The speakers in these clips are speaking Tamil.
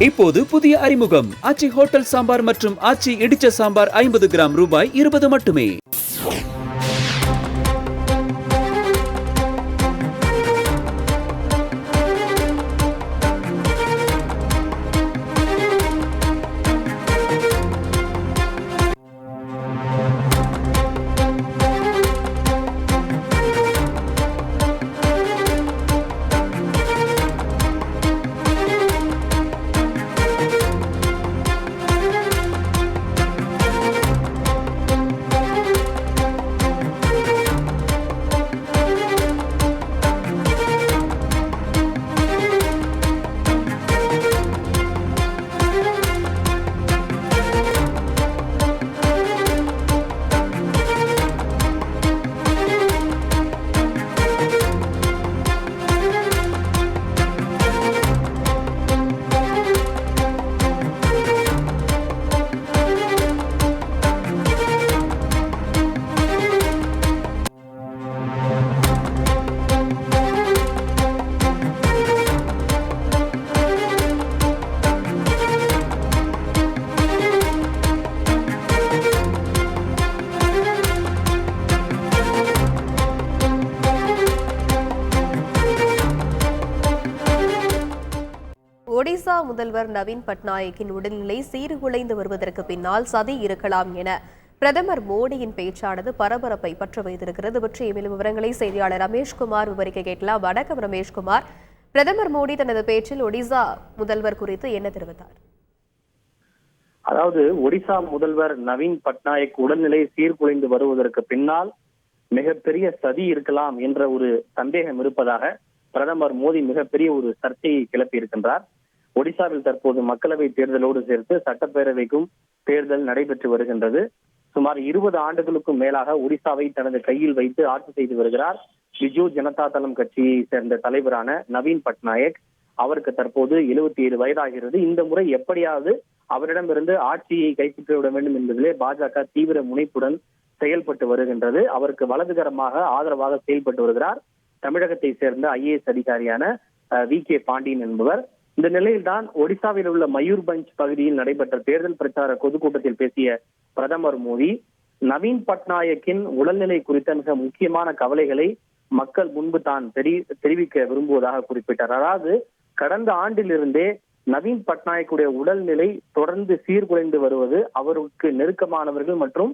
இப்போது புதிய அறிமுகம் ஆச்சி ஹோட்டல் சாம்பார் மற்றும் ஆச்சி இடிச்ச சாம்பார் 50 கிராம் ரூபாய் 20 மட்டுமே. ஒடிசா முதல்வர் நவீன் பட்நாயக்கின் உடல்நிலை சீர்குலைந்து வருவதற்கு பின்னால் சதி இருக்கலாம் என பிரதமர் மோடியின் பேச்சானது பரபரப்பை பற்ற வைத்திருக்கிறது. பற்றிய மேலும் விவரங்களை செய்தியாளர் ரமேஷ்குமார் விவரிக்க கேட்கலாம். வணக்கம் ரமேஷ்குமார். பிரதமர் மோடி தனது பேச்சில் ஒடிசா முதல்வர் குறித்து என்ன தெரிவித்தார்? அதாவது ஒடிசா முதல்வர் நவீன் பட்நாயக் உடல்நிலை சீர்குலைந்து வருவதற்கு பின்னால் மிகப்பெரிய சதி இருக்கலாம் என்ற ஒரு சந்தேகம் இருப்பதாக பிரதமர் மோடி மிகப்பெரிய ஒரு சர்ச்சையை கிளப்பி இருக்கின்றார். ஒடிசாவில் தற்போது மக்களவை தேர்தலோடு சேர்த்து சட்டப்பேரவைக்கும் தேர்தல் நடைபெற்று வருகின்றது. சுமார் 20 ஆண்டுகளுக்கும் மேலாக ஒடிசாவை தனது கையில் வைத்து ஆட்சி செய்து வருகிறார் பிஜு ஜனதா தளம் கட்சியை சேர்ந்த தலைவரான நவீன் பட்நாயக். அவருக்கு தற்போது 77 வயதாகிறது. இந்த முறை எப்படியாவது அவரிடமிருந்து ஆட்சியை கைப்பற்றிவிட வேண்டும் என்பதிலே பாஜக தீவிர முனைப்புடன் செயல்பட்டு வருகின்றது. அவருக்கு வலதுகரமாக ஆதரவாக செயல்பட்டு வருகிறார் தமிழகத்தை சேர்ந்த IAS அதிகாரியான VK பாண்டியன் என்பவர். இந்த நிலையில்தான் ஒடிசாவில் உள்ள மயூர்பஞ்ச் பகுதியில் நடைபெற்ற தேர்தல் பிரச்சார பொதுக்கூட்டத்தில் பேசிய பிரதமர் மோடி நவீன் பட்நாயக்கின் உடல்நிலை குறித்த மிக முக்கியமான கவலைகளை மக்கள் முன்பு தான் தெரிவிக்க விரும்புவதாக குறிப்பிட்டார். அதாவது கடந்த ஆண்டிலிருந்தே நவீன் பட்நாயக்குடைய உடல்நிலை தொடர்ந்து சீர்குலைந்து வருவது அவருக்கு நெருக்கமானவர்கள் மற்றும்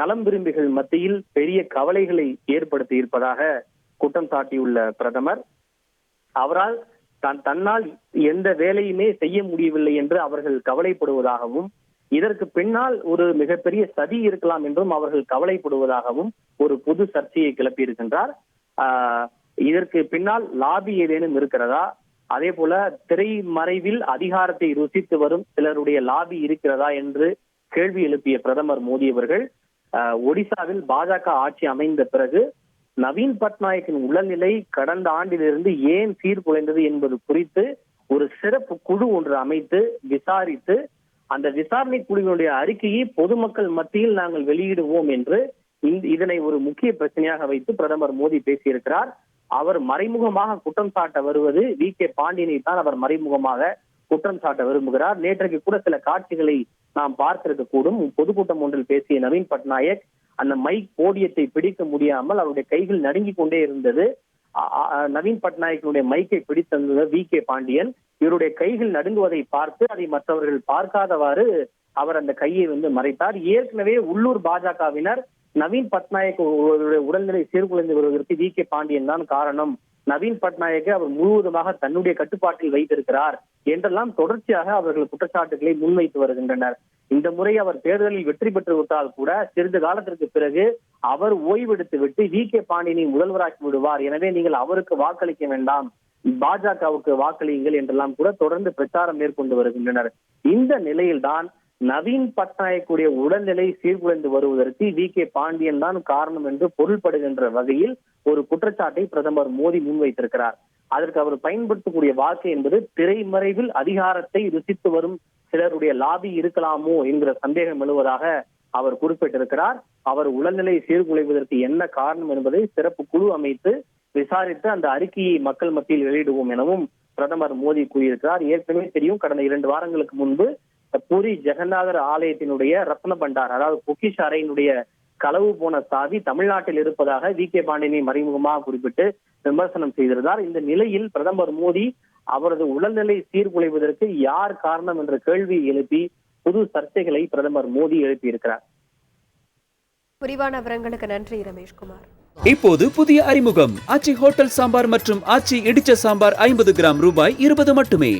நலம் விரும்பிகள் மத்தியில் பெரிய கவலைகளை ஏற்படுத்தி இருப்பதாக குற்றம் சாட்டியுள்ள பிரதமர் அவரால் தன்னால் எந்த வேலையுமே செய்ய முடியவில்லை என்று அவர்கள் கவலைப்படுவதாகவும் இதற்கு பின்னால் ஒரு மிகப்பெரிய சதி இருக்கலாம் என்றும் அவர்கள் கவலைப்படுவதாகவும் ஒரு பொது சர்ச்சையை கிளப்பியிருக்கின்றார். இதற்கு பின்னால் லாபி ஏதேனும் இருக்கிறதா, அதே போல திரைமறைவில் அதிகாரத்தை ருசித்து வரும் சிலருடைய லாபி இருக்கிறதா என்று கேள்வி எழுப்பிய பிரதமர் மோடி அவர்கள் ஒடிசாவில் பாஜக ஆட்சி அமைந்த பிறகு நவீன் பட்நாயக்கின் உடல்நிலை கடந்த ஆண்டிலிருந்து ஏன் சீர்குலைந்தது என்பது குறித்து ஒரு சிறப்பு குழு ஒன்று அமைத்து விசாரித்து அந்த விசாரணை குழுவினுடைய அறிக்கையை பொதுமக்கள் மத்தியில் நாங்கள் வெளியிடுவோம் என்று இதனை ஒரு முக்கிய பிரச்சனையாக வைத்து பிரதமர் மோடி பேசியிருக்கிறார். அவர் மறைமுகமாக குற்றம் சாட்ட வருவது VK பாண்டியனை தான் அவர் மறைமுகமாக குற்றம் சாட்ட விரும்புகிறார். நேற்றைக்கு கூட சில காட்சிகளை நாம் பார்த்திருக்க கூடும். பொதுக்கூட்டம் ஒன்றில் பேசிய நவீன் பட்நாயக் அந்த மைக் போடியத்தை பிடிக்க முடியாமல் அவருடைய கைகள் நடுங்கிக் கொண்டே இருந்தது. நவீன் பட்நாயக்கினுடைய மைக்கை பிடித்தது VK பாண்டியன். இவருடைய கைகள் நடுங்குவதை பார்த்து அதை மற்றவர்கள் பார்க்காதவாறு அவர் அந்த கையை மறைத்தார். ஏற்கனவே உள்ளூர் பாஜகவினர் நவீன் பட்நாயக் உடல்நிலை சீர்குலைந்து வருவதற்கு VK பாண்டியன் தான் காரணம், நவீன் பட்நாயக்கை அவர் முழுவதுமாக தன்னுடைய கட்டுப்பாட்டில் வைத்திருக்கிறார் என்றெல்லாம் தொடர்ச்சியாக அவர்கள் குற்றச்சாட்டுகளை முன்வைத்து வருகின்றனர். இந்த முறை அவர் தேர்தலில் வெற்றி பெற்று விட்டால் கூட சிறிது காலத்திற்கு பிறகு அவர் ஓய்வெடுத்து விட்டு VK பாண்டியனை முதல்வராக்கி விடுவார், எனவே நீங்கள் அவருக்கு வாக்களிக்க வேண்டாம், பாஜகவுக்கு வாக்களியுங்கள் என்றெல்லாம் கூட தொடர்ந்து பிரச்சாரம் மேற்கொண்டு வருகின்றனர். இந்த நிலையில்தான் நவீன் பட்நாயக்குடைய உடல்நிலை சீர்குலைந்து வருவதற்கு VK பாண்டியன் தான் காரணம் என்று பொருள்படுகின்ற வகையில் ஒரு குற்றச்சாட்டை பிரதமர் மோடி முன்வைத்திருக்கிறார். அதற்கு அவர் பயன்படுத்தக்கூடிய வார்த்தை என்பது திரைமறைவில் அதிகாரத்தை ருசித்து வரும் சிலருடைய லாபி இருக்கலாமோ என்கிற சந்தேகம் எழுவதாக அவர் குறிப்பிட்டிருக்கிறார். அவர் உடல்நிலை சீர்குலைவதற்கு என்ன காரணம் என்பதை சிறப்பு குழு அமைத்து விசாரித்து அந்த அறிக்கையை மக்கள் மத்தியில் வெளியிடுவோம் எனவும் பிரதமர் மோடி கூறியிருக்கிறார். ஏற்கனவே தெரியும், கடந்த 2 வாரங்களுக்கு முன்பு பூரி ஜெகநாதர் ஆலயத்தினுடைய ரத்ன பண்டார், அதாவது பொக்கிஷ அறையினுடைய களவு போன சாவி தமிழ்நாட்டில் இருப்பதாக வி.கே. பாண்டியனை மறைமுகமாக குறிப்பிட்டு விமர்சனம் செய்திருந்தார். இந்த நிலையில் பிரதமர் மோடி அவரது உடல்நிலை சீர்குலைவதற்கு யார் காரணம் என்ற கேள்வியை எழுப்பி புது சர்ச்சைகளை பிரதமர் மோடி எழுப்பியிருக்கிறார். விரிவான விவரங்களுக்கு நன்றி ரமேஷ்குமார். இப்போது புதிய அறிமுகம் ஆச்சி ஹோட்டல் சாம்பார் மற்றும் ஆச்சி இடிச்ச சாம்பார் 50 கிராம் ரூபாய் 20 மட்டுமே.